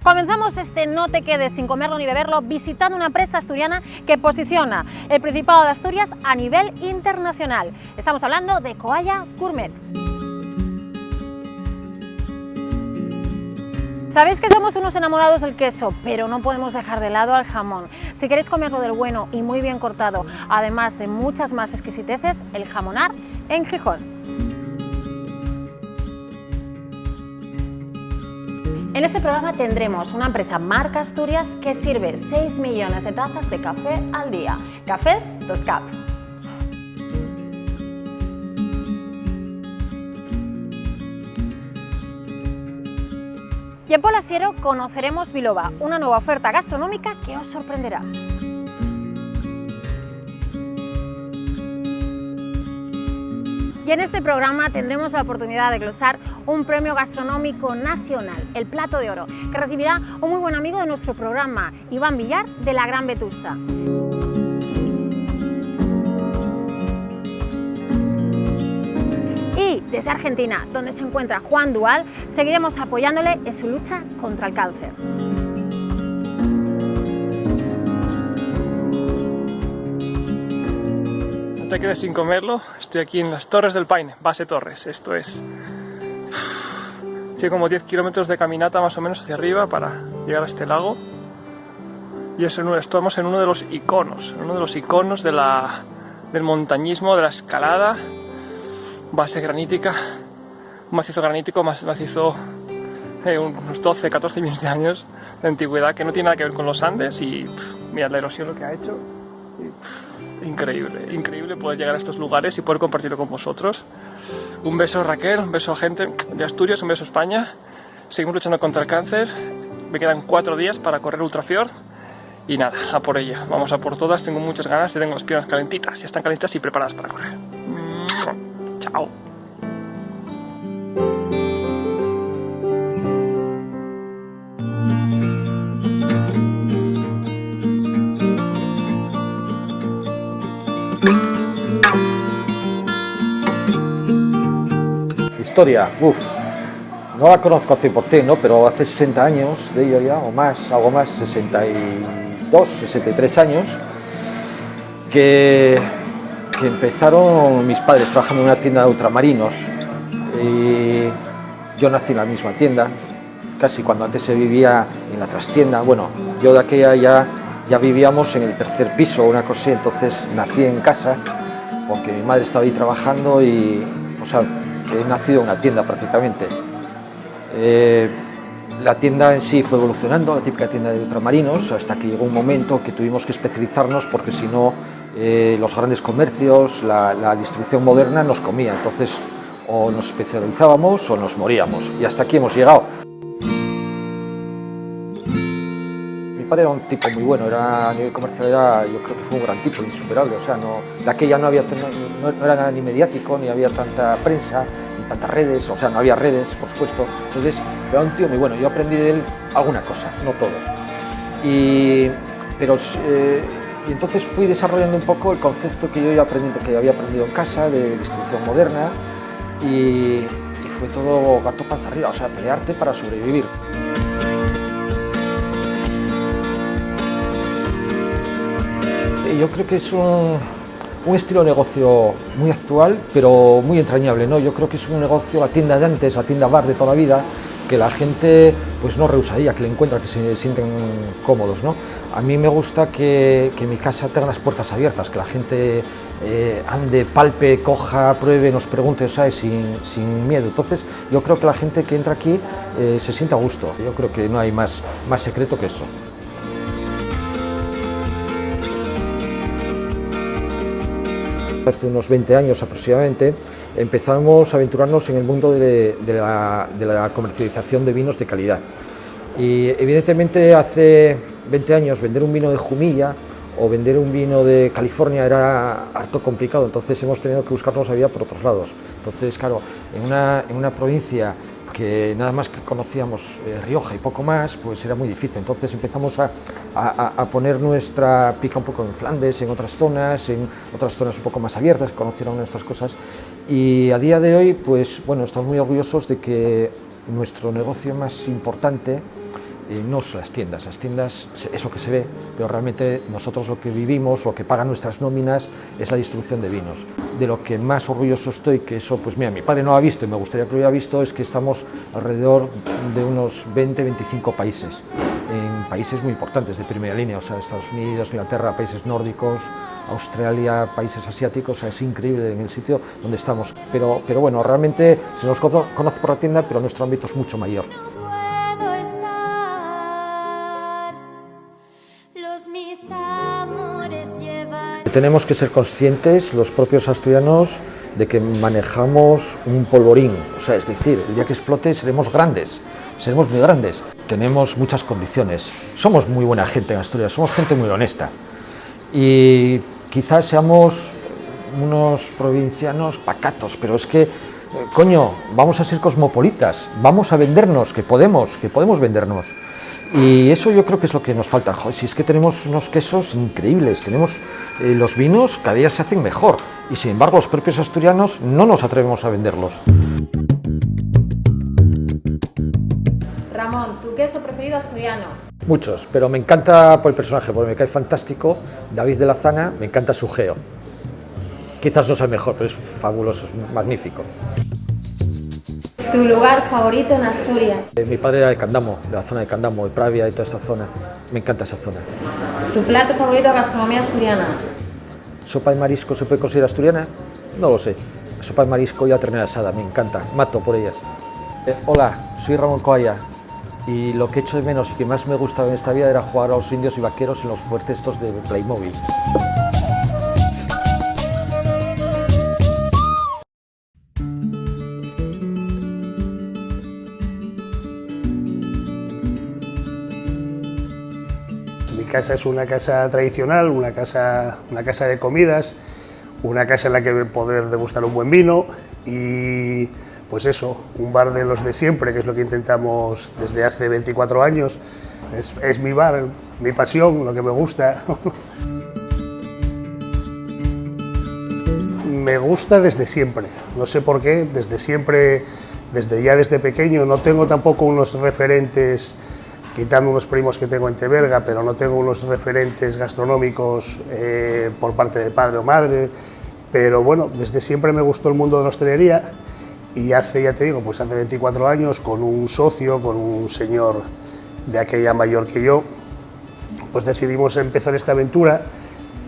Comenzamos este No te quedes sin comerlo ni beberlo visitando una empresa asturiana que posiciona el Principado de Asturias a nivel internacional. Estamos hablando de Coalla Gourmet. Sabéis que somos unos enamorados del queso, pero no podemos dejar de lado al jamón. Si queréis comerlo del bueno y muy bien cortado, además de muchas más exquisiteces, el Jamonar en Gijón. En este programa tendremos una empresa marca Asturias que sirve 6 millones de tazas de café al día. Cafés Toscap. Y en Polasiero conoceremos Biloba, una nueva oferta gastronómica que os sorprenderá. Y en este programa tendremos la oportunidad de glosar un premio gastronómico nacional, el Plato de Oro, que recibirá un muy buen amigo de nuestro programa, Iván Villar, de La Gran Vetusta. Y desde Argentina, donde se encuentra Juan Dual, seguiremos apoyándole en su lucha contra el cáncer. No te quedes sin comerlo, estoy aquí en las Torres del Paine, Base Torres, esto es... Sí, como 10 kilómetros de caminata más o menos hacia arriba para llegar a este lago. Y estamos en uno de los iconos, del montañismo, de la escalada, base granítica, un macizo granítico, macizo unos 12-14 millones de años de antigüedad, que no tiene nada que ver con los Andes y mirad la erosión lo que ha hecho. Increíble, increíble poder llegar a estos lugares y poder compartirlo con vosotros. Un beso Raquel, un beso a gente de Asturias, un beso España. Seguimos luchando contra el cáncer. Me quedan 4 días para correr Ultrafjord. Y nada, a por ella. Vamos a por todas, tengo muchas ganas y tengo las piernas calentitas. Ya están calentitas y preparadas para correr. Chao. Historia, no la conozco al 100%, ¿no? Pero hace 60 años de ello ya, o más, algo más, 62, 63 años, que empezaron mis padres trabajando en una tienda de ultramarinos. Y yo nací en la misma tienda, casi cuando antes se vivía en la trastienda. Bueno, yo de aquella ya vivíamos en el 3er piso, una cosa así, entonces nací en casa, porque mi madre estaba ahí trabajando y, o sea, he nacido en una tienda prácticamente. La tienda en sí fue evolucionando, la típica tienda de ultramarinos, hasta que llegó un momento que tuvimos que especializarnos porque si no los grandes comercios, la distribución moderna nos comía, entonces o nos especializábamos o nos moríamos y hasta aquí hemos llegado. Mi padre era un tipo muy bueno, a nivel comercial yo creo que fue un gran tipo, insuperable, o sea, de aquella no era nada ni mediático, ni había tanta prensa, ni tantas redes, o sea, no había redes, por supuesto, entonces era un tío muy bueno, yo aprendí de él alguna cosa, no todo. Y entonces fui desarrollando un poco el concepto que yo había aprendido en casa, de distribución moderna, y fue todo gato panza arriba, o sea, pelearte para sobrevivir. Yo creo que es un estilo de negocio muy actual, pero muy entrañable, ¿no? Yo creo que es un negocio, la tienda de antes, la tienda bar de toda la vida, que la gente pues no rehusaría, que le encuentra, que se sienten cómodos, ¿no? A mí me gusta que mi casa tenga las puertas abiertas, que la gente ande, palpe, coja, pruebe, nos pregunte, ¿sabes? Sin miedo. Entonces, yo creo que la gente que entra aquí se siente a gusto. Yo creo que no hay más secreto que eso. Hace unos 20 años aproximadamente empezamos a aventurarnos en el mundo de la comercialización de vinos de calidad. Y evidentemente hace 20 años vender un vino de Jumilla o vender un vino de California era harto complicado, entonces hemos tenido que buscarnos la vida por otros lados. Entonces, claro, en una provincia que nada más que conocíamos Rioja y poco más, pues era muy difícil. Entonces empezamos a poner nuestra pica un poco en Flandes, en otras zonas un poco más abiertas, que conocieran nuestras cosas. Y a día de hoy, pues bueno, estamos muy orgullosos de que nuestro negocio más importante no son las tiendas es lo que se ve, pero realmente nosotros lo que vivimos, lo que pagan nuestras nóminas es la distribución de vinos. De lo que más orgulloso estoy, que eso, pues mira, mi padre no lo ha visto y me gustaría que lo hubiera visto, es que estamos alrededor de unos 20-25 países, en países muy importantes de primera línea, o sea, Estados Unidos, Inglaterra, países nórdicos, Australia, países asiáticos, o sea, es increíble en el sitio donde estamos, pero bueno, realmente se nos conoce por la tienda, pero nuestro ámbito es mucho mayor. Tenemos que ser conscientes, los propios asturianos, de que manejamos un polvorín, o sea, es decir, el día que explote seremos grandes, seremos muy grandes. Tenemos muchas condiciones, somos muy buena gente en Asturias, somos gente muy honesta y quizás seamos unos provincianos pacatos, pero es que, coño, vamos a ser cosmopolitas, vamos a vendernos, que podemos vendernos. Y eso yo creo que es lo que nos falta. Joder, si es que tenemos unos quesos increíbles, tenemos los vinos cada día se hacen mejor y sin embargo los propios asturianos no nos atrevemos a venderlos. Ramón, ¿tu queso preferido asturiano? Muchos, pero me encanta por el personaje, porque me cae fantástico David de la Zana, me encanta su geo. Quizás no sea el mejor, pero es fabuloso, es magnífico. ¿Tu lugar favorito en Asturias? Mi padre era de Candamo, de la zona de Candamo, de Pravia y toda esta zona. Me encanta esa zona. ¿Tu plato favorito de gastronomía asturiana? ¿Sopa de marisco se puede considerar asturiana? No lo sé. Sopa de marisco y la ternera asada, me encanta. Mato por ellas. Hola, soy Ramón Coalla y lo que echo de menos y que más me gustaba en esta vida era jugar a los indios y vaqueros en los fuertes estos de Playmobil. Mi casa es una casa tradicional, una casa de comidas, una casa en la que poder degustar un buen vino y pues eso, un bar de los de siempre, que es lo que intentamos desde hace 24 años. Es mi bar, mi pasión, lo que me gusta. Me gusta desde siempre, no sé por qué, desde siempre, desde pequeño. No tengo tampoco unos referentes, quitando unos primos que tengo en Teberga, pero no tengo unos referentes gastronómicos por parte de padre o madre, pero bueno, desde siempre me gustó el mundo de la hostelería y hace, ya te digo, pues hace 24 años, con un socio, con un señor de aquella mayor que yo, pues decidimos empezar esta aventura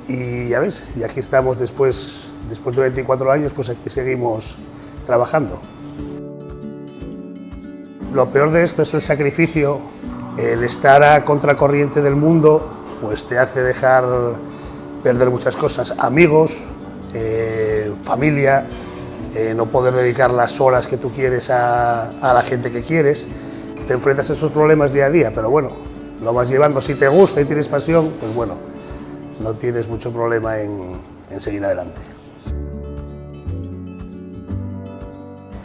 y ya ves, y aquí estamos después de 24 años, pues aquí seguimos trabajando. Lo peor de esto es el sacrificio. El estar a contracorriente del mundo pues te hace dejar perder muchas cosas, amigos, familia, no poder dedicar las horas que tú quieres a la gente que quieres. Te enfrentas a esos problemas día a día, pero bueno, lo vas llevando. Si te gusta y tienes pasión, pues bueno, no tienes mucho problema en seguir adelante.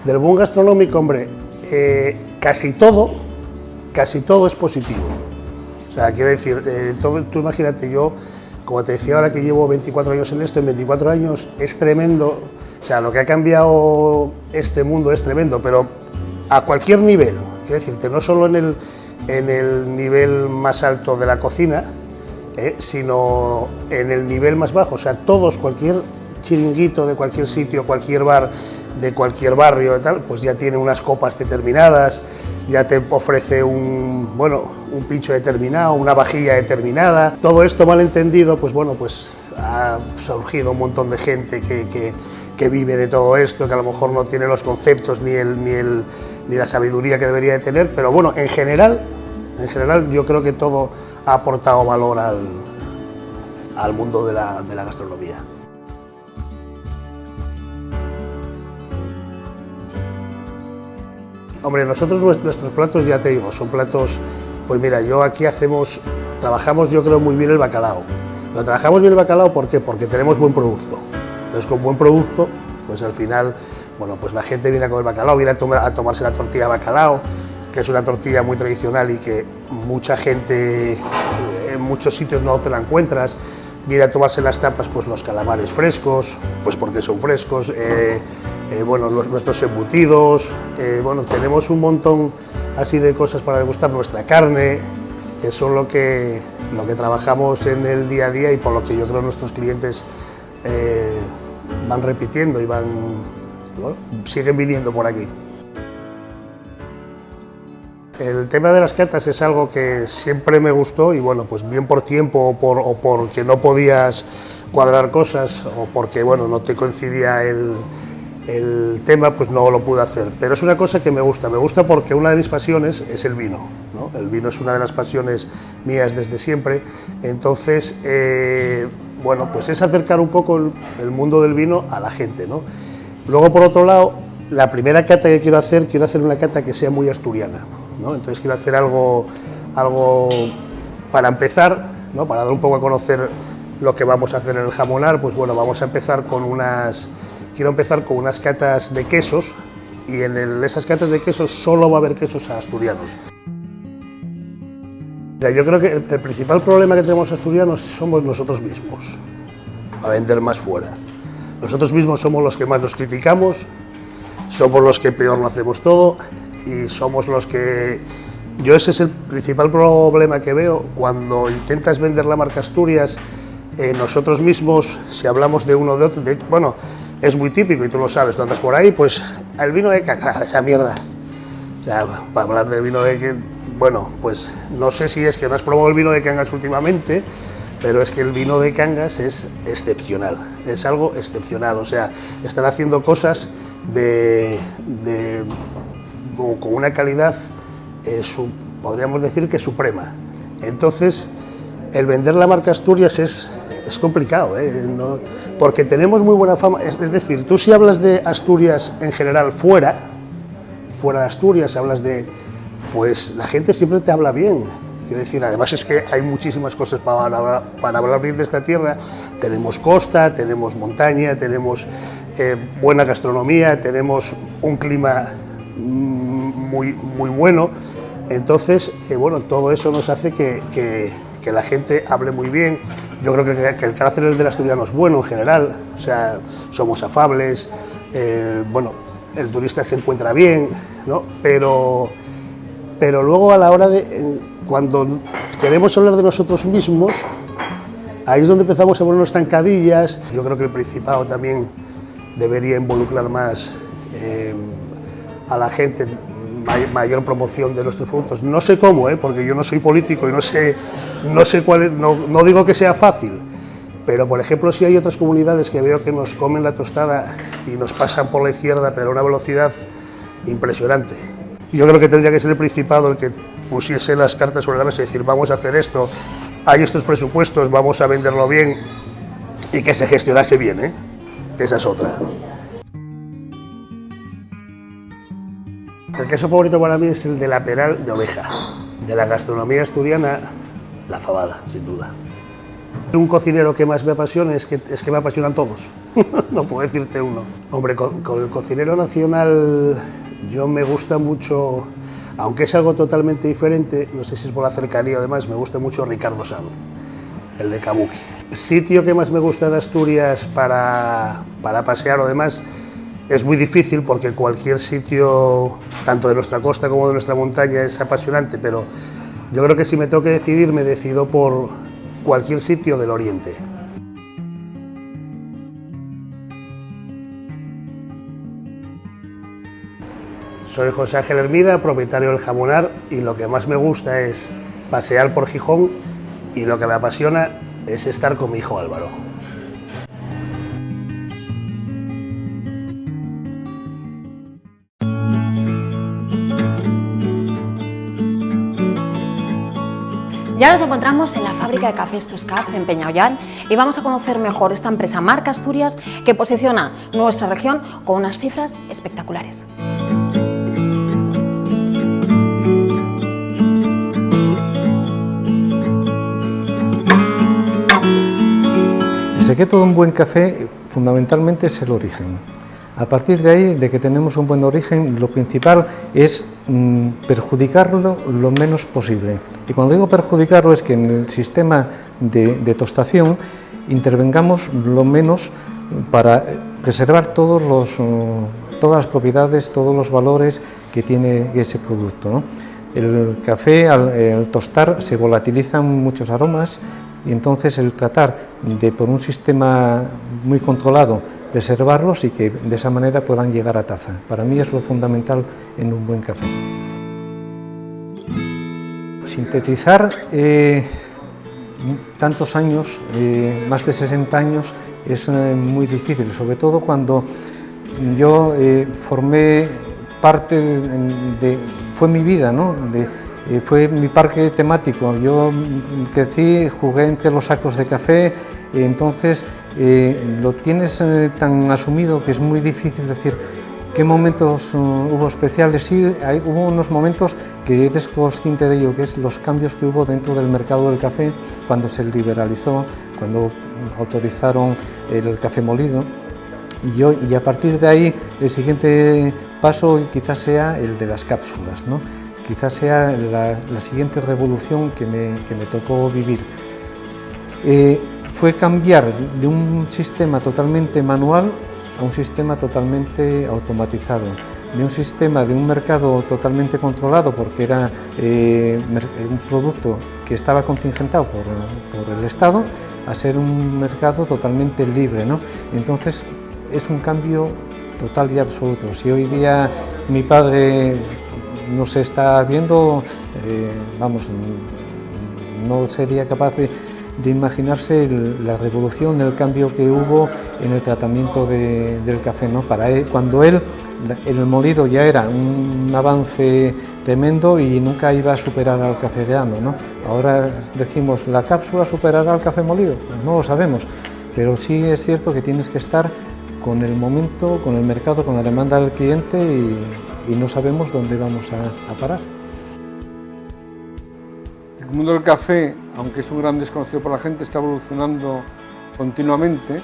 Del boom gastronómico, hombre, casi todo es positivo. O sea, quiero decir, tú imagínate, yo, como te decía ahora que llevo 24 años en esto, en 24 años es tremendo. O sea, lo que ha cambiado este mundo es tremendo, pero a cualquier nivel. Quiero decirte, no solo en el nivel más alto de la cocina, sino en el nivel más bajo. O sea, cualquier chiringuito de cualquier sitio, cualquier bar de cualquier barrio y tal, pues ya tiene unas copas determinadas, ya te ofrece un pincho determinado, una vajilla determinada. Todo esto mal entendido, pues bueno, pues ha surgido un montón de gente que vive de todo esto, que a lo mejor no tiene los conceptos ni la sabiduría que debería de tener, pero bueno, en general yo creo que todo ha aportado valor al mundo de la gastronomía. Hombre, nosotros nuestros platos, ya te digo, son platos, pues mira, aquí trabajamos yo creo muy bien el bacalao. Lo trabajamos bien el bacalao, ¿por qué? Porque tenemos buen producto. Entonces con buen producto, pues al final, bueno, pues la gente viene a comer bacalao, viene a tomarse la tortilla de bacalao, que es una tortilla muy tradicional y que mucha gente en muchos sitios no te la encuentras. Viene a tomarse las tapas, pues los calamares frescos, pues porque son frescos, bueno, nuestros embutidos, bueno, tenemos un montón así de cosas para degustar, nuestra carne, que son lo que trabajamos en el día a día y por lo que yo creo nuestros clientes van repitiendo y bueno, siguen viniendo por aquí. El tema de las catas es algo que siempre me gustó y bueno, pues bien por tiempo o porque no podías cuadrar cosas o porque bueno, no te coincidía el tema, pues no lo pude hacer. Pero es una cosa que me gusta porque una de mis pasiones es el vino, ¿no? El vino es una de las pasiones mías desde siempre, entonces bueno, pues es acercar un poco el mundo del vino a la gente, ¿no? Luego por otro lado, la primera cata que quiero hacer una cata que sea muy asturiana, ¿no? Entonces quiero hacer algo para empezar, ¿no? Para dar un poco a conocer lo que vamos a hacer en el Jamonar, pues bueno, vamos a empezar quiero empezar con unas catas de quesos y en esas catas de quesos solo va a haber quesos asturianos. Yo creo que el principal problema que tenemos asturianos somos nosotros mismos, a vender más fuera. Nosotros mismos somos los que más nos criticamos, somos los que peor lo hacemos todo y somos los que... ese es el principal problema que veo cuando intentas vender la marca Asturias. Nosotros mismos, si hablamos de uno de otro, bueno, es muy típico y tú lo sabes, tú andas por ahí, pues el vino de Cangas, esa mierda. O sea, para hablar del vino de... Bueno, pues no sé si es que no has probado el vino de Cangas últimamente, pero es que el vino de Cangas es excepcional, es algo excepcional, o sea, están haciendo cosas con una calidad, podríamos decir que suprema. Entonces, el vender la marca Asturias es complicado, ¿no? Porque tenemos muy buena fama, es decir, tú si hablas de Asturias en general fuera de Asturias, hablas pues la gente siempre te habla bien. Quiero decir, además es que hay muchísimas cosas para hablar bien de esta tierra. Tenemos costa, tenemos montaña, tenemos buena gastronomía, tenemos un clima muy bueno. Entonces, bueno, todo eso nos hace que la gente hable muy bien. Yo creo que el carácter del asturiano es bueno en general, o sea, somos afables, bueno, el turista se encuentra bien, ¿no? Pero luego a la hora cuando queremos hablar de nosotros mismos, ahí es donde empezamos a ponernos zancadillas. Yo creo que el Principado también debería involucrar más a la gente, mayor promoción de nuestros productos. No sé cómo, porque yo no soy político y no sé cuál es, no digo que sea fácil, pero por ejemplo si hay otras comunidades que veo que nos comen la tostada y nos pasan por la izquierda, pero a una velocidad impresionante. Yo creo que tendría que ser el Principado el que pusiese las cartas sobre la mesa y decir, vamos a hacer esto, hay estos presupuestos, vamos a venderlo bien y que se gestionase bien, que esa es otra. El queso favorito para mí es el de la Peral de oveja. De la gastronomía asturiana, la fabada, sin duda. Un cocinero que más me apasiona es que me apasionan todos, no puedo decirte uno. Hombre, con el cocinero nacional yo me gusta mucho, aunque es algo totalmente diferente, no sé si es por la cercanía o demás, me gusta mucho Ricardo Sanz, el de Kabuki. El sitio que más me gusta de Asturias para pasear o demás es muy difícil porque cualquier sitio, tanto de nuestra costa como de nuestra montaña, es apasionante, pero yo creo que si me tengo que decidir, me decido por cualquier sitio del Oriente. Soy José Ángel Hermida, propietario del Jamonar, y lo que más me gusta es pasear por Gijón y lo que me apasiona es estar con mi hijo Álvaro. Ya nos encontramos en la fábrica de cafés Toscaf en Peñaollán y vamos a conocer mejor esta empresa Marca Asturias que posiciona nuestra región con unas cifras espectaculares. El secreto de un buen café fundamentalmente es el origen. A partir de ahí, de que tenemos un buen origen, lo principal es perjudicarlo lo menos posible. Y cuando digo perjudicarlo es que en el sistema de tostación intervengamos lo menos para preservar todos todas las propiedades, todos los valores que tiene ese producto, ¿no? El café, al tostar, se volatilizan muchos aromas y entonces el tratar de, por un sistema muy controlado, preservarlos y que de esa manera puedan llegar a taza. Para mí es lo fundamental en un buen café. Sintetizar tantos años, más de 60 años, es muy difícil, sobre todo cuando yo formé parte fue mi vida, ¿no? Fue mi parque temático. Yo crecí, jugué entre los sacos de café, entonces lo tienes tan asumido que es muy difícil decir qué momentos hubo especiales. Sí, hubo unos momentos que eres consciente de ello, que es los cambios que hubo dentro del mercado del café cuando se liberalizó, cuando autorizaron el café molido. Y a partir de ahí el siguiente paso quizás sea el de las cápsulas, ¿no? Quizás sea la siguiente revolución que me tocó vivir. Fue cambiar de un sistema totalmente manual a un sistema totalmente automatizado, de un sistema de un mercado totalmente controlado porque era un producto que estaba contingentado por el Estado, a ser un mercado totalmente libre, ¿no? Entonces es un cambio total y absoluto. Si hoy día mi padre nos está viendo, vamos, no sería capaz de imaginarse la revolución, el cambio que hubo en el tratamiento del café, ¿no? Para él, cuando el molido ya era un avance tremendo y nunca iba a superar al café de ano, ¿no? Ahora decimos, ¿la cápsula superará al café molido? Pues no lo sabemos, pero sí es cierto que tienes que estar con el momento, con el mercado, con la demanda del cliente y no sabemos dónde vamos a parar. El mundo del café, aunque es un gran desconocido por la gente, está evolucionando continuamente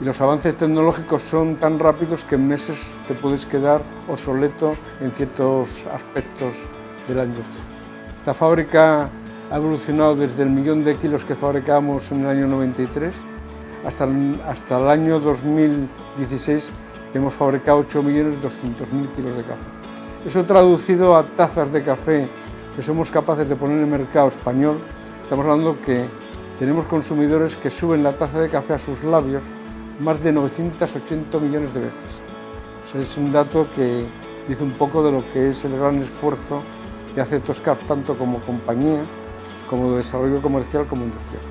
y los avances tecnológicos son tan rápidos que en meses te puedes quedar obsoleto en ciertos aspectos de la industria. Esta fábrica ha evolucionado desde el 1.000.000 de kilos que fabricábamos en el año 93 hasta el año 2016, que hemos fabricado 8.200.000 kilos de café. Eso traducido a tazas de café que somos capaces de poner en el mercado español, estamos hablando que tenemos consumidores que suben la taza de café a sus labios más de 980 millones de veces. O sea, es un dato que dice un poco de lo que es el gran esfuerzo que hace Toscaf tanto como compañía, como de desarrollo comercial como industrial.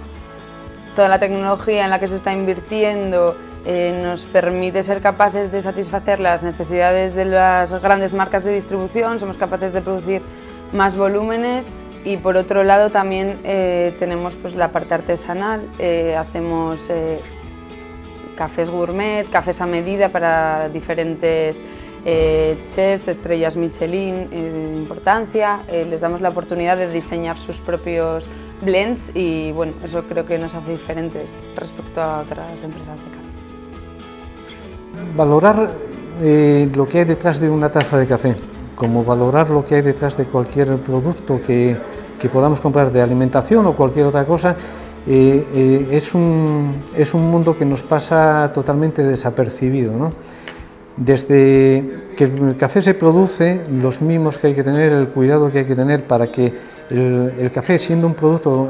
Toda la tecnología en la que se está invirtiendo nos permite ser capaces de satisfacer las necesidades de las grandes marcas de distribución, somos capaces de producir más volúmenes y por otro lado también tenemos pues, la parte artesanal, hacemos cafés gourmet, cafés a medida para diferentes chefs, estrellas Michelin de importancia, les damos la oportunidad de diseñar sus propios blends y bueno, eso creo que nos hace diferentes respecto a otras empresas de café. Valorar lo que hay detrás de una taza de café, como valorar lo que hay detrás de cualquier producto que podamos comprar de alimentación o cualquier otra cosa, es un mundo que nos pasa totalmente desapercibido, ¿no? Desde que el café se produce, los mimos que hay que tener, el cuidado que hay que tener para que el café, siendo un producto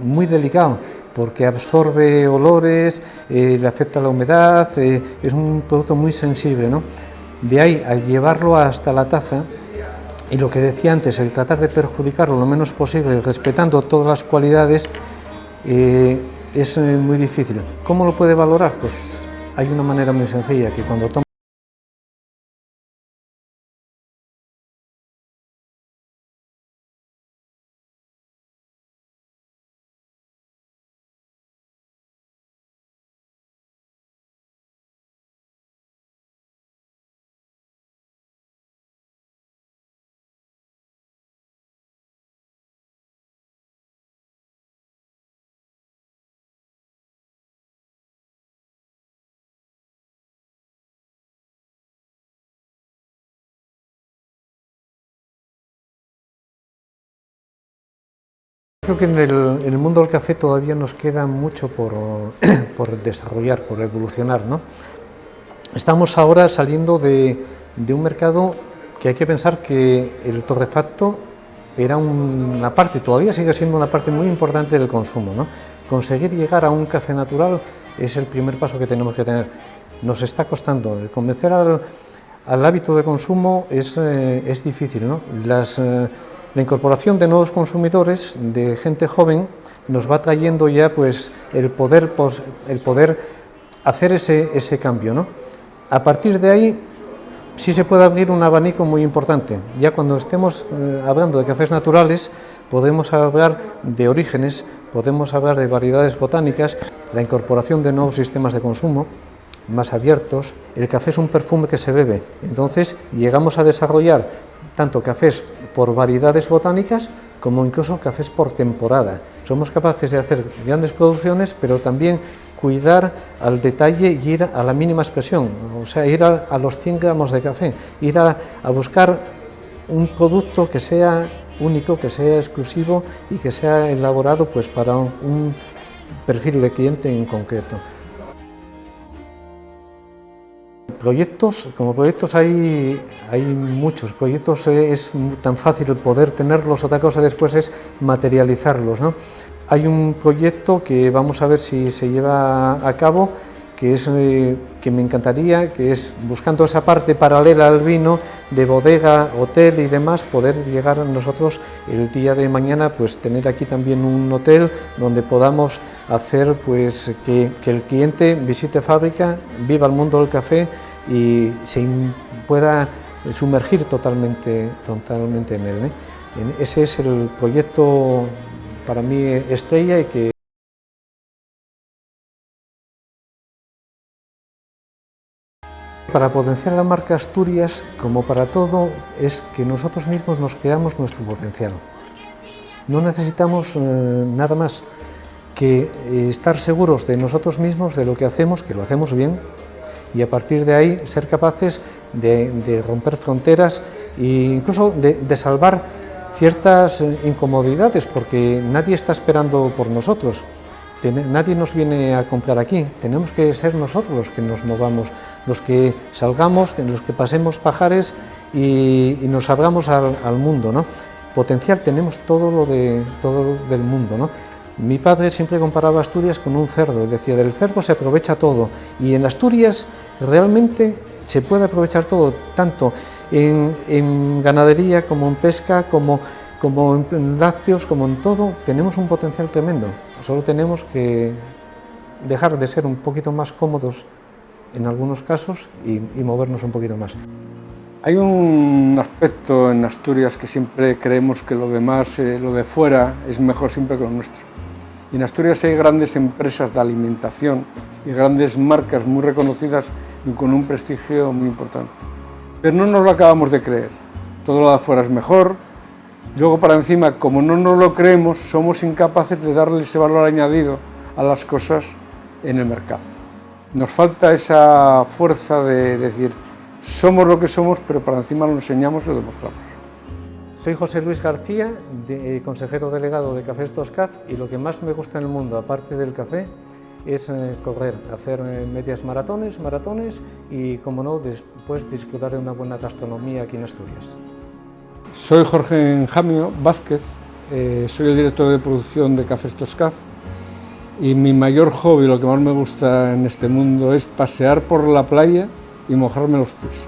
muy delicado, porque absorbe olores, le afecta la humedad, es un producto muy sensible, ¿no? De ahí a llevarlo hasta la taza, y lo que decía antes, el tratar de perjudicarlo lo menos posible, respetando todas las cualidades, es muy difícil. ¿Cómo lo puede valorar? Pues hay una manera muy sencilla, que cuando toma Creo que en el mundo del café todavía nos queda mucho por desarrollar, por evolucionar, ¿no? Estamos ahora saliendo de de un mercado que hay que pensar que el torrefacto era una parte, todavía sigue siendo una parte muy importante del consumo, ¿no? Conseguir llegar a un café natural es el primer paso que tenemos que tener. Nos está costando, convencer al hábito de consumo es difícil, ¿no? La incorporación de nuevos consumidores, de gente joven, nos va trayendo ya pues, el poder hacer ese cambio, ¿no? A partir de ahí sí se puede abrir un abanico muy importante. Ya cuando estemos hablando de cafés naturales, podemos hablar de orígenes, podemos hablar de variedades botánicas, la incorporación de nuevos sistemas de consumo más abiertos. El café es un perfume que se bebe, entonces llegamos a desarrollar tanto cafés por variedades botánicas como incluso cafés por temporada. Somos capaces de hacer grandes producciones, pero también cuidar al detalle y ir a la mínima expresión, o sea, ir a los 100 gramos de café, ir a buscar un producto que sea único, que sea exclusivo y que sea elaborado pues, para un perfil de cliente en concreto. Como proyectos hay muchos proyectos, es tan fácil poder tenerlos, otra cosa después es materializarlos, ¿no? Hay un proyecto que vamos a ver si se lleva a cabo, que me encantaría, que es buscando esa parte paralela al vino, de bodega, hotel y demás, poder llegar nosotros el día de mañana, pues tener aquí también un hotel donde podamos hacer pues que el cliente visite fábrica, viva el mundo del café y se pueda sumergir totalmente en él, ¿eh? Ese es el proyecto para mí estrella y que para potenciar la marca Asturias, como para todo, es que nosotros mismos nos creamos nuestro potencial. No necesitamos nada más que estar seguros de nosotros mismos, de lo que hacemos, que lo hacemos bien, y a partir de ahí ser capaces de romper fronteras e incluso de salvar ciertas incomodidades, porque nadie está esperando por nosotros, nadie nos viene a comprar aquí, tenemos que ser nosotros los que nos movamos, los que salgamos, los que pasemos pajares y nos abramos al mundo, ¿no? Potencial tenemos todo del mundo, ¿no? Mi padre siempre comparaba Asturias con un cerdo, decía, del cerdo se aprovecha todo, y en Asturias realmente se puede aprovechar todo, tanto en ganadería como en pesca, como en lácteos, como en todo, tenemos un potencial tremendo, solo tenemos que dejar de ser un poquito más cómodos en algunos casos y movernos un poquito más. Hay un aspecto en Asturias que siempre creemos que lo demás, lo de fuera, es mejor siempre que lo nuestro. Y en Asturias hay grandes empresas de alimentación y grandes marcas muy reconocidas y con un prestigio muy importante. Pero no nos lo acabamos de creer. Todo lo de afuera es mejor. Y luego para encima, como no nos lo creemos, somos incapaces de darle ese valor añadido a las cosas en el mercado. Nos falta esa fuerza de decir, somos lo que somos, pero para encima lo enseñamos y lo demostramos. Soy José Luis García, consejero delegado de Cafés Toscaf, y lo que más me gusta en el mundo, aparte del café, es correr, hacer medias maratones y, como no, después disfrutar de una buena gastronomía aquí en Asturias. Soy Jorge Enjamio Vázquez, soy el director de producción de Cafés Toscaf y mi mayor hobby, lo que más me gusta en este mundo, es pasear por la playa y mojarme los pies.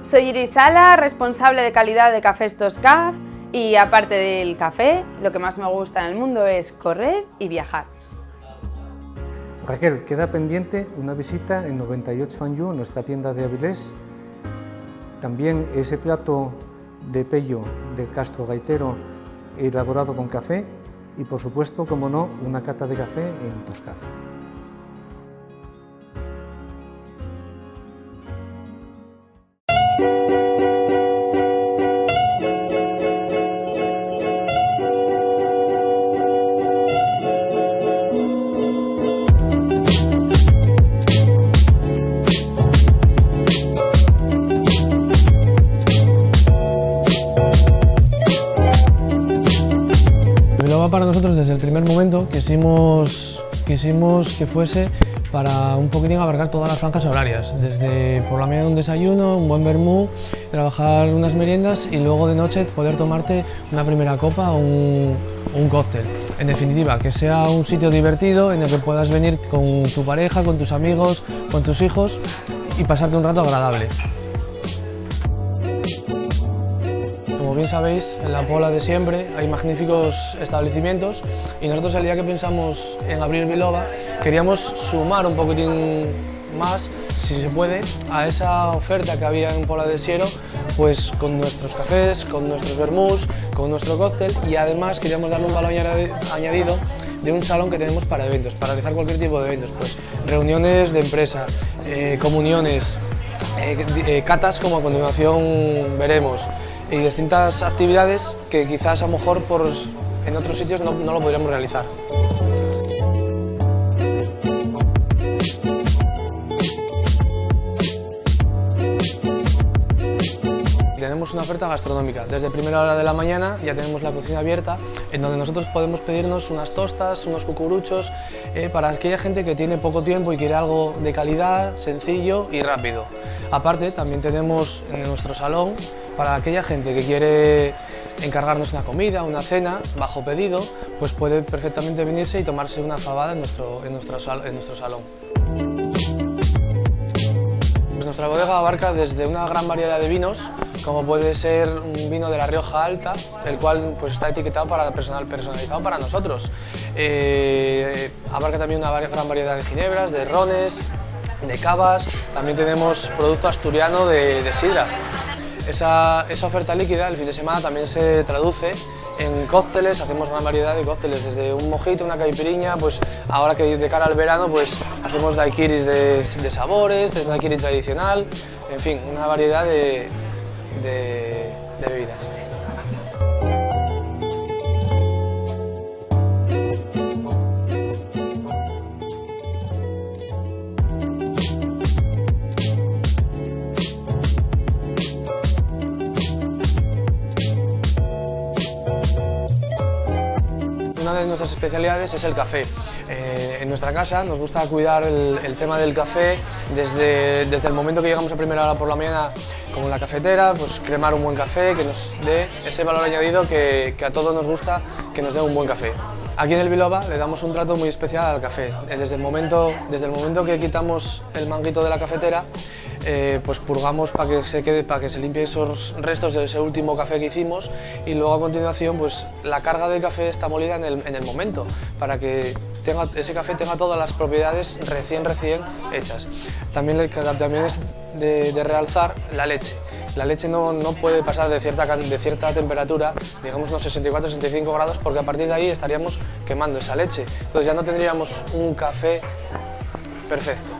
Soy Iris Sala, responsable de calidad de Cafés Toscaf, y aparte del café, lo que más me gusta en el mundo es correr y viajar. Raquel, queda pendiente una visita en 98 Anjou, nuestra tienda de Avilés. También ese plato de pello de Castro Gaitero elaborado con café y, por supuesto, como no, una cata de café en Toscaf. Para nosotros desde el primer momento quisimos que fuese para un poquitín abarcar todas las franjas horarias, desde por la mañana un desayuno, un buen vermú, trabajar unas meriendas y luego de noche poder tomarte una primera copa o un cóctel. En definitiva, que sea un sitio divertido en el que puedas venir con tu pareja, con tus amigos, con tus hijos y pasarte un rato agradable. Como bien sabéis, en la Pola de siempre hay magníficos establecimientos y nosotros el día que pensamos en abrir Biloba queríamos sumar un poquitín más, si se puede, a esa oferta que había en Pola de Siero, pues con nuestros cafés, con nuestros vermús, con nuestro cóctel y además queríamos darle un valor añadido de un salón que tenemos para eventos, para realizar cualquier tipo de eventos, pues reuniones de empresa, comuniones, catas como a continuación veremos y distintas actividades que quizás a lo mejor en otros sitios no lo podríamos realizar. Tenemos una oferta gastronómica. Desde primera hora de la mañana ya tenemos la cocina abierta, en donde nosotros podemos pedirnos unas tostas, unos cucuruchos, para aquella gente que tiene poco tiempo y quiere algo de calidad, sencillo y rápido. Aparte, también tenemos en nuestro salón, para aquella gente que quiere encargarnos una comida, una cena, bajo pedido, pues puede perfectamente venirse y tomarse una fabada en nuestro salón. Nuestra bodega abarca desde una gran variedad de vinos, como puede ser un vino de la Rioja Alta, el cual pues, está etiquetado para personalizado para nosotros. Abarca también una gran variedad de ginebras, de rones, de cavas. También tenemos producto asturiano de sidra. Esa oferta líquida el fin de semana también se traduce en cócteles. Hacemos una variedad de cócteles, desde un mojito, una caipiriña, pues ahora que de cara al verano pues hacemos daiquiris de sabores, de daiquiri tradicional, en fin, una variedad de bebidas. Una de nuestras especialidades es el café. En nuestra casa nos gusta cuidar el tema del café desde el momento que llegamos a primera hora por la mañana con la cafetera, pues cremar un buen café que nos dé ese valor añadido que a todos nos gusta, que nos dé un buen café. Aquí en el Biloba le damos un trato muy especial al café. Desde el momento que quitamos el manguito de la cafetera, pues purgamos para que se limpie esos restos de ese último café que hicimos y luego a continuación pues la carga del café está molida en el momento para que ese café tenga todas las propiedades recién hechas. También es de realzar la leche. La leche no puede pasar de cierta temperatura, digamos unos 64-65 grados, porque a partir de ahí estaríamos quemando esa leche. Entonces ya no tendríamos un café perfecto.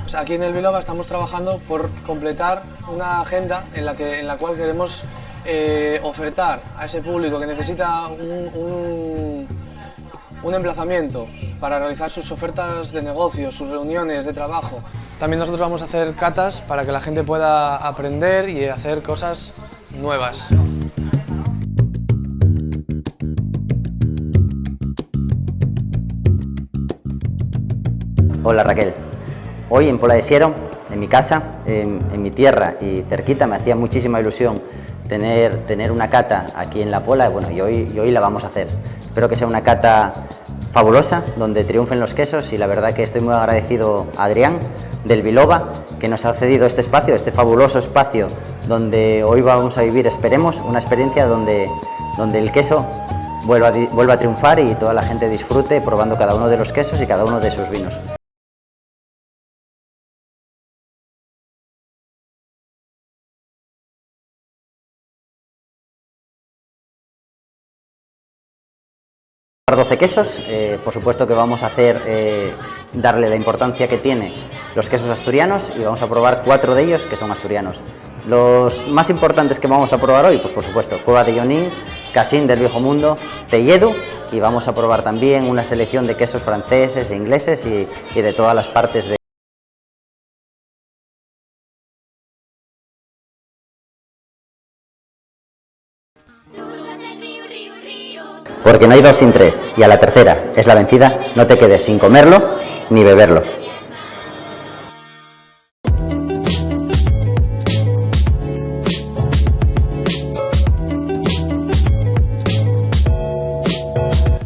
Pues aquí en el Biloba estamos trabajando por completar una agenda en la cual queremos ofertar a ese público que necesita un emplazamiento para realizar sus ofertas de negocio, sus reuniones de trabajo. También nosotros vamos a hacer catas para que la gente pueda aprender y hacer cosas nuevas. Hola Raquel, hoy en Pola de Siero, en mi casa, en mi tierra y cerquita, me hacía muchísima ilusión tener una cata aquí en la Pola, bueno, y hoy la vamos a hacer. Espero que sea una cata fabulosa, donde triunfen los quesos, y la verdad que estoy muy agradecido a Adrián del Biloba, que nos ha cedido este espacio, este fabuloso espacio, donde hoy vamos a vivir, esperemos, una experiencia donde el queso vuelva a triunfar y toda la gente disfrute probando cada uno de los quesos y cada uno de sus vinos. Para 12 quesos, por supuesto que vamos a darle la importancia que tiene los quesos asturianos, y vamos a probar 4 de ellos que son asturianos. Los más importantes que vamos a probar hoy, pues por supuesto, Cueva de Llonín, Casín del Viejo Mundo, Telledu, y vamos a probar también una selección de quesos franceses e ingleses y de todas las partes de porque no hay 2 sin 3, y a la tercera es la vencida, no te quedes sin comerlo ni beberlo.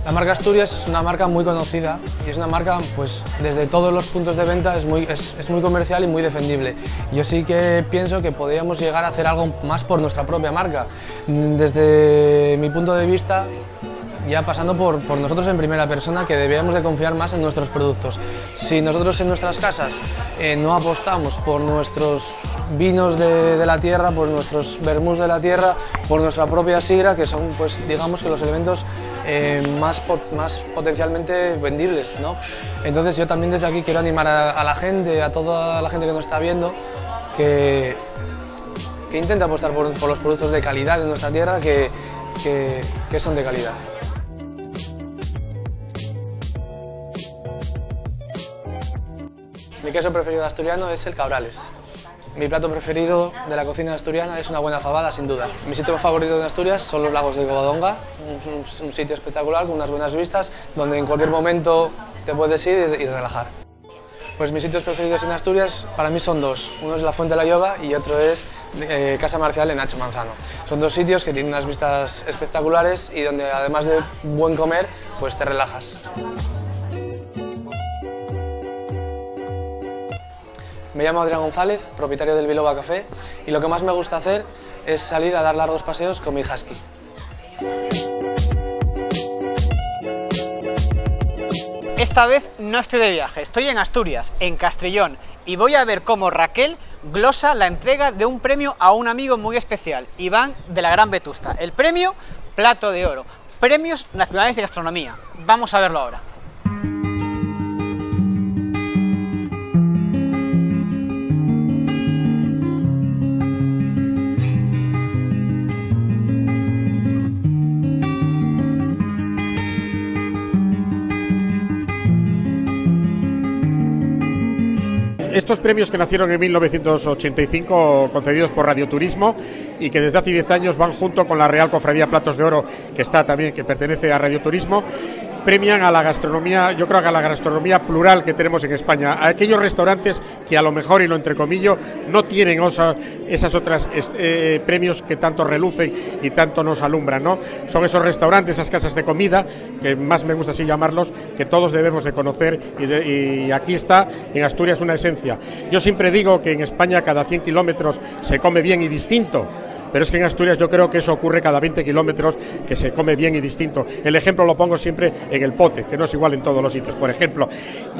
La marca Asturias es una marca muy conocida y es una marca, pues desde todos los puntos de venta es muy comercial y muy defendible. Yo sí que pienso que podríamos llegar a hacer algo más por nuestra propia marca. Desde mi punto de vista, ya pasando por nosotros en primera persona, que deberíamos de confiar más en nuestros productos. Si nosotros en nuestras casas no apostamos por nuestros vinos de la tierra, por nuestros vermús de la tierra, por nuestra propia sidra, que son, pues digamos que los elementos más potencialmente vendibles, ¿no? Entonces yo también desde aquí quiero animar a la gente, a toda la gente que nos está viendo, que intente apostar por los productos de calidad de nuestra tierra, que son de calidad. Mi queso preferido asturiano es el Cabrales. Mi plato preferido de la cocina asturiana es una buena fabada, sin duda. Mi sitio favorito de Asturias son los lagos de Covadonga, un sitio espectacular con unas buenas vistas, donde en cualquier momento te puedes ir y relajar. Pues mis sitios preferidos en Asturias para mí son 2. Uno es la Fuente de la Lloba y otro es Casa Marcial de Nacho Manzano. Son 2 sitios que tienen unas vistas espectaculares y donde además de buen comer, pues te relajas. Me llamo Adrián González, propietario del Biloba Café, y lo que más me gusta hacer es salir a dar largos paseos con mi husky. Esta vez no estoy de viaje, estoy en Asturias, en Castrillón, y voy a ver cómo Raquel glosa la entrega de un premio a un amigo muy especial, Iván de la Gran Vetusta. El premio Plato de Oro, Premios Nacionales de Gastronomía. Vamos a verlo ahora. Estos premios que nacieron en 1985, concedidos por Radioturismo y que desde hace 10 años van junto con la Real Cofradía Platos de Oro, que está también, que pertenece a Radioturismo, premian a la gastronomía, yo creo que a la gastronomía plural que tenemos en España, a aquellos restaurantes que a lo mejor, y lo entrecomillo, no tienen esas otras premios que tanto relucen y tanto nos alumbran, ¿no? Son esos restaurantes, esas casas de comida, que más me gusta así llamarlos, que todos debemos de conocer y aquí está, en Asturias, una esencia. Yo siempre digo que en España cada 100 kilómetros se come bien y distinto, pero es que en Asturias yo creo que eso ocurre cada 20 kilómetros, que se come bien y distinto. El ejemplo lo pongo siempre en el Pote, que no es igual en todos los sitios, por ejemplo.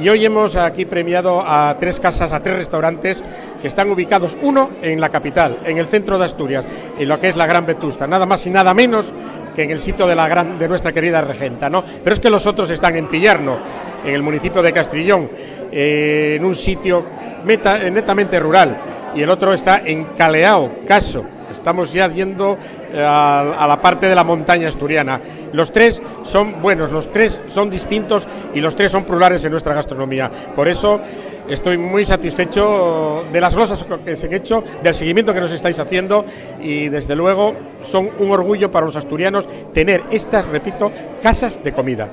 Y hoy hemos aquí premiado a 3 casas, a 3 restaurantes que están ubicados, uno en la capital, en el centro de Asturias, en lo que es la Gran Vetusta, nada más y nada menos que en el sitio de nuestra querida regenta, ¿no? Pero es que los otros están en Pillarno, en el municipio de Castrillón, en un sitio netamente rural, y el otro está en Caleao, Caso. Estamos ya yendo a la parte de la montaña asturiana. Los 3 son buenos, los 3 son distintos y los 3 son plurales en nuestra gastronomía. Por eso estoy muy satisfecho de las glosas que se han hecho, del seguimiento que nos estáis haciendo, y desde luego son un orgullo para los asturianos tener estas, repito, casas de comida.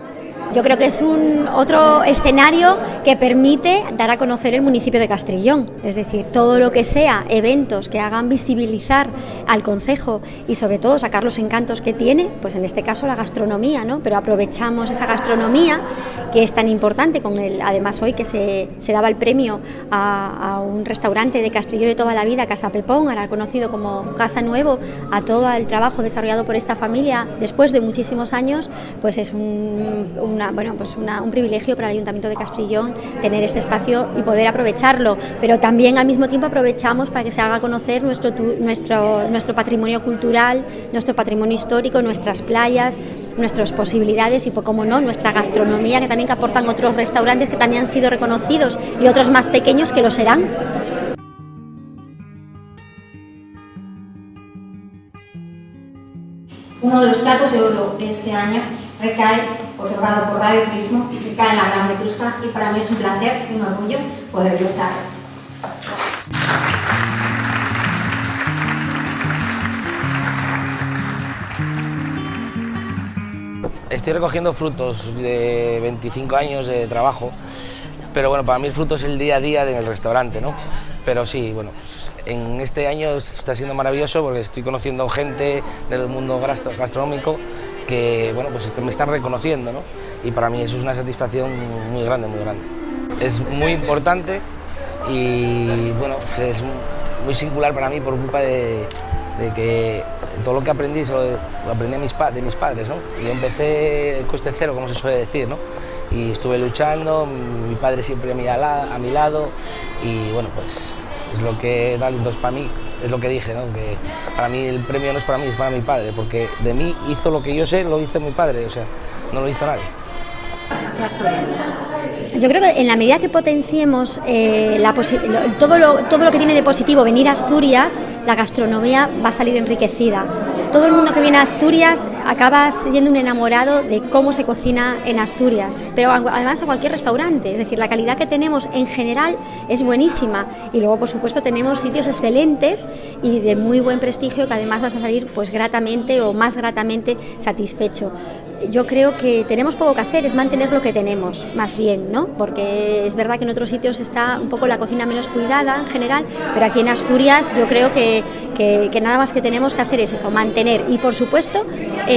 Yo creo que es otro escenario que permite dar a conocer el municipio de Castrillón, es decir, todo lo que sea eventos que hagan visibilizar al concejo y sobre todo sacar los encantos que tiene, pues en este caso la gastronomía, ¿no? Pero aprovechamos esa gastronomía que es tan importante, además hoy que se daba el premio a un restaurante de Castrillón de toda la vida, Casa Pepón, ahora conocido como Casa Nuevo, a todo el trabajo desarrollado por esta familia después de muchísimos años, pues es un privilegio para el Ayuntamiento de Castrillón tener este espacio y poder aprovecharlo, pero también al mismo tiempo aprovechamos para que se haga conocer nuestro patrimonio cultural, nuestro patrimonio histórico, nuestras playas, nuestras posibilidades y, como no, nuestra gastronomía, que también aportan otros restaurantes que también han sido reconocidos y otros más pequeños que lo serán. Uno de los platos de oro de este año recae, otorgado por Radioturismo, recae en la Gran Vetusta, y para mí es un placer y un orgullo poder glosar. estoy recogiendo frutos de 25 años de trabajo, pero bueno, para mí el fruto es el día a día del restaurante, ¿no? Pero sí, bueno, pues en este año está siendo maravilloso porque estoy conociendo gente del mundo gastronómico que, bueno, pues me están reconociendo, ¿no? Y para mí eso es una satisfacción muy grande, muy grande. Es muy importante y, bueno, es muy singular para mí por culpa de que todo lo que aprendí lo aprendí de mis padres, ¿no? Y yo empecé coste cero, como se suele decir, ¿no? Y estuve luchando, mi padre siempre a mi lado y bueno, pues es lo que tal, entonces para mí es lo que dije, ¿no? Que para mí el premio no es para mí, es para mi padre, porque de mí hizo lo que yo sé, lo hizo mi padre, o sea, no lo hizo nadie. Yo creo que en la medida que potenciemos todo lo que tiene de positivo venir a Asturias, la gastronomía va a salir enriquecida. Todo el mundo que viene a Asturias acaba siendo un enamorado de cómo se cocina en Asturias, pero además a cualquier restaurante, es decir, la calidad que tenemos en general es buenísima y luego por supuesto tenemos sitios excelentes y de muy buen prestigio que además vas a salir pues gratamente o más gratamente satisfecho. Yo creo que tenemos poco que hacer, es mantener lo que tenemos, más bien, ¿no? Porque es verdad que en otros sitios está un poco la cocina menos cuidada en general, pero aquí en Asturias yo creo que nada más que tenemos que hacer es eso, mantener y, por supuesto,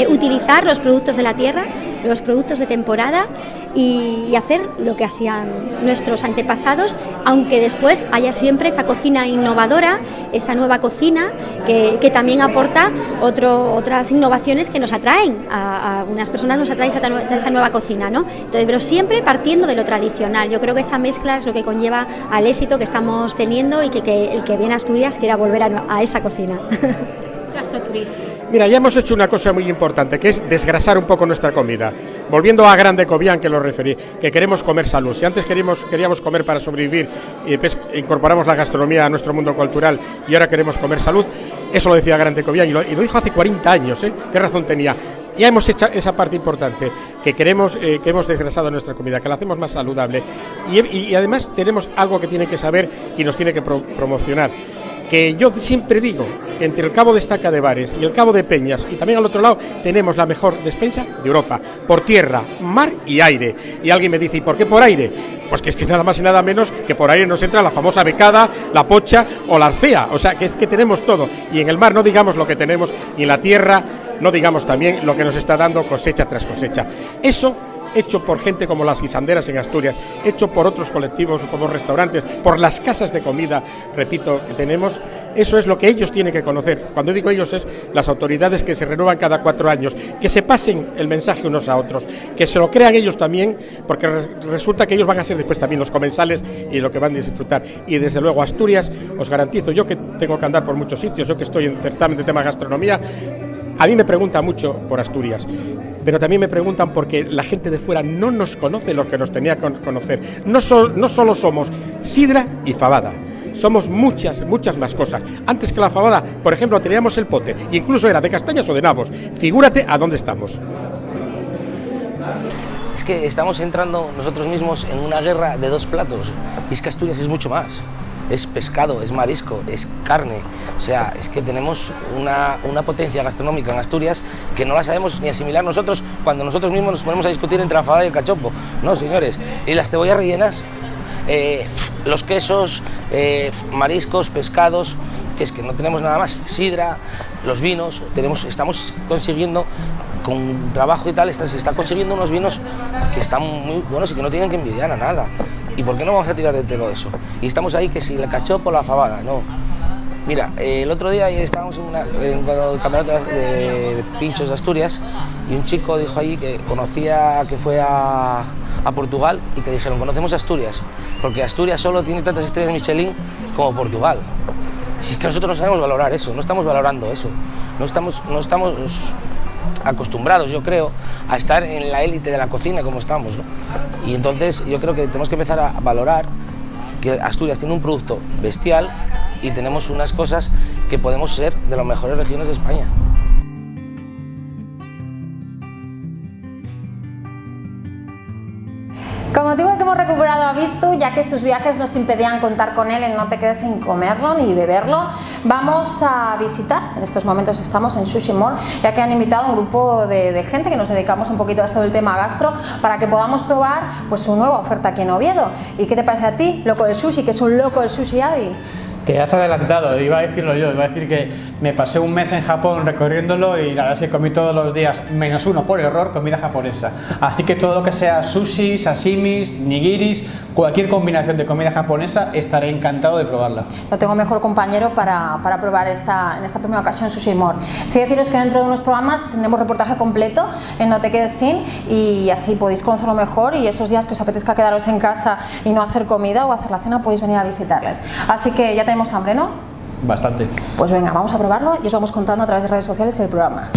utilizar los productos de la tierra, los productos de temporada y hacer lo que hacían nuestros antepasados, aunque después haya siempre esa cocina innovadora, esa nueva cocina que también aporta otras innovaciones que nos atraen, a algunas personas nos atrae esa nueva cocina, ¿no? Entonces, pero siempre partiendo de lo tradicional. Yo creo que esa mezcla es lo que conlleva al éxito que estamos teniendo y que el que viene a Asturias quiera volver a esa cocina. Gastroturismo. Mira, ya hemos hecho una cosa muy importante, que es desgrasar un poco nuestra comida. Volviendo a Grande Cobián, que lo referí, que queremos comer salud. Si antes queríamos comer para sobrevivir, pues incorporamos la gastronomía a nuestro mundo cultural y ahora queremos comer salud, eso lo decía Grande Cobián y lo dijo hace 40 años, ¿eh? ¿Qué razón tenía? Ya hemos hecho esa parte importante, que hemos desgrasado nuestra comida, que la hacemos más saludable y además tenemos algo que tiene que saber y nos tiene que promocionar. Que yo siempre digo que entre el Cabo de Estaca de Bares y el Cabo de Peñas y también al otro lado tenemos la mejor despensa de Europa, por tierra, mar y aire. Y alguien me dice, ¿y por qué por aire? Pues que es que nada más y nada menos que por aire nos entra la famosa becada, la pocha o la arcea, o sea que es que tenemos todo. Y en el mar no digamos lo que tenemos y en la tierra no digamos también lo que nos está dando cosecha tras cosecha. Eso hecho por gente como las guisanderas en Asturias, hecho por otros colectivos como restaurantes, por las casas de comida, repito, que tenemos, eso es lo que ellos tienen que conocer. Cuando digo ellos es las autoridades que se renuevan cada 4 años, que se pasen el mensaje unos a otros, que se lo crean ellos también, porque resulta que ellos van a ser después también los comensales y lo que van a disfrutar. Y desde luego Asturias, os garantizo, yo que tengo que andar por muchos sitios, yo que estoy en certamen de tema de gastronomía, a mí me preguntan mucho por Asturias, pero también me preguntan porque la gente de fuera no nos conoce lo que nos tenía que conocer. No solo somos sidra y fabada, somos muchas más cosas. Antes que la fabada, por ejemplo, teníamos el pote, e incluso era de castañas o de nabos. Figúrate a dónde estamos. Es que estamos entrando nosotros mismos en una guerra de 2 platos, y es que Asturias es mucho más. Es pescado, es marisco, es carne, o sea, es que tenemos una potencia gastronómica en Asturias que no la sabemos ni asimilar nosotros cuando nosotros mismos nos ponemos a discutir entre la fabada y el cachopo, no señores, y las cebollas rellenas, los quesos, mariscos, pescados, que es que no tenemos nada más, sidra, los vinos, estamos consiguiendo con trabajo y tal, se está consiguiendo unos vinos que están muy buenos y que no tienen que envidiar a nada. ¿Y por qué no vamos a tirar de todo eso? Y estamos ahí que si la cachopo o la fabada, no. Mira, el otro día estábamos en el campeonato de pinchos de Asturias y un chico dijo ahí que conocía, que fue a Portugal y que dijeron, conocemos Asturias, porque Asturias solo tiene tantas estrellas Michelin como Portugal. Si es que nosotros no sabemos valorar eso, no estamos valorando eso, no estamos acostumbrados, yo creo, a estar en la élite de la cocina como estamos, ¿no? Y entonces yo creo que tenemos que empezar a valorar que Asturias tiene un producto bestial y tenemos unas cosas que podemos ser de las mejores regiones de España. Con motivo de que hemos recuperado ha visto, ya que sus viajes nos impedían contar con él en No te quedes sin comerlo ni beberlo, vamos a visitar, en estos momentos estamos en Sushi More, ya que han invitado a un grupo de gente que nos dedicamos un poquito a esto del tema gastro, para que podamos probar pues su nueva oferta aquí en Oviedo. ¿Y qué te parece a ti, loco del sushi, que es un loco del sushi, Avi? Te has adelantado, iba a decirlo yo, iba a decir que me pasé un mes en Japón recorriéndolo y la verdad es que comí todos los días, menos uno por error, comida japonesa. Así que todo lo que sea sushi, sashimis, nigiris, cualquier combinación de comida japonesa, estaré encantado de probarla. No tengo mejor compañero para probar en esta primera ocasión Sushi More. Sí, deciros que dentro de unos programas tendremos reportaje completo en No te quedes sin, y así podéis conocerlo mejor, y esos días que os apetezca quedaros en casa y no hacer comida o hacer la cena, podéis venir a visitarles. Así que ya tenemos hambre, ¿no? Bastante. Pues venga, vamos a probarlo y os vamos contando a través de redes sociales el programa.